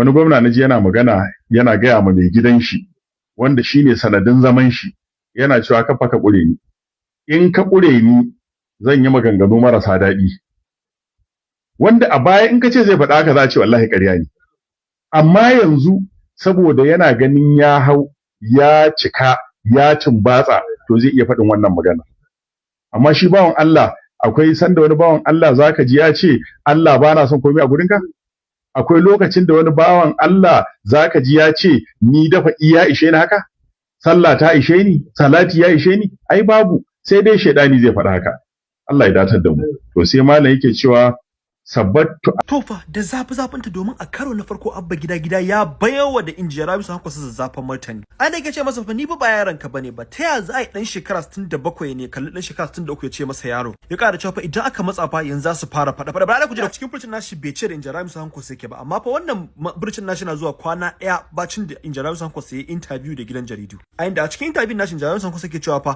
wani gwamna naji yana magana yana gaya ma mai gidan shi wanda shine sanadin zaman shi, yana cewa kafa ka kure ni, in ka kure ni zan yi maganganu marasa daɗi, wanda a baya in ka ce zai faɗa haka za a ce wallahi ƙarya ne, amma yanzu saboda yana ganin ya hau ya cika ya tumbatsa to zai iya faɗin wannan magana. Amma shi bawan Allah, akwai sanda wani bawan Allah zaka ji ya ce Allah bana son komai a gurinka? Akwai lokacin da wani bawan Allah zaka ji ya ce ni dafa iya ishe ni haka? Sallah ta ishe ni, salati ya ishe ni? Ai babu, sai dai shaidani zai faɗa haka. Allah ya datar da mu. To sai malam yake cewa sabbattu tofa da zafi-zafinta domin a karo na farko Abba Gida ya bayarwa da injiniya Rabi'u Hanko su zazzafan martani. Ai da ce masa fa ni ba yaron ka bane ba, ta ya za a yi dan shekara 67 ne kalli dan shekara 63 ya ce masa yaro. Ya ƙara cewa fa idan aka matsa fa yanzu za su fara fada ba da ku ji cikin furcin nashi bai ce da injiniya Rabi'u Hanko sai ke ba, amma fa wannan furcin nashi na zuwa kwana ɗaya bacin da injiniya Rabi'u Hanko sai interview da gidan jaridu. A inda a cikin interview nashi injiniya Rabi'u Hanko sai ke cewa fa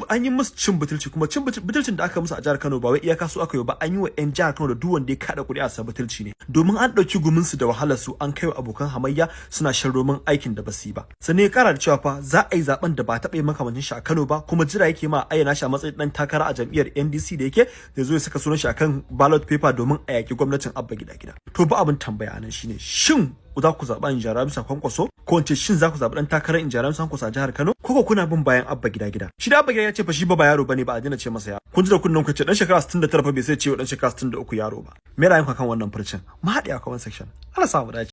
an yi musu cin butulci, kuma cin butulcin da aka musu a jihar Kano ba wai iyaka su aka yi ba, an yi wa 'yan jihar Kano da duk wanda ya kada kuɗi a sabatilci ne, domin an ɗauki gumin su da wahalar su an kai wa abokan hamayya suna shan roman aikin da basu yi ba. Sannan ya kara da cewa fa za a yi zaben da ba taɓa yi makamancin shi a Kano ba, kuma jira yake ma ayyana shi a matsayin dan takara a jam'iyyar NDC da yake zai zo ya saka sunan shi akan ballot paper domin a yaki gwamnatin Abba Gida. To ba abin tambaya nan shine shin za ku zaɓa Injiniya Rabi'u Kwankwaso, ko in ce shin za ku zaɓi ɗan takarar Injiniya Rabi'u Kwankwaso a jihar Kano, ko kuna bin bayan Abba Gida? Shi da Abba Gida ya ce fa shi ba yaro bane, ba a dina ce masa yaro. Kun ji da kunnen ku ce dan shekara 69 fa bai sai ce wa dan shekara 63 yaro ba. Me ra'ayinku kan wannan furcin? Mu haɗe a comment section. Allah sa mu dace.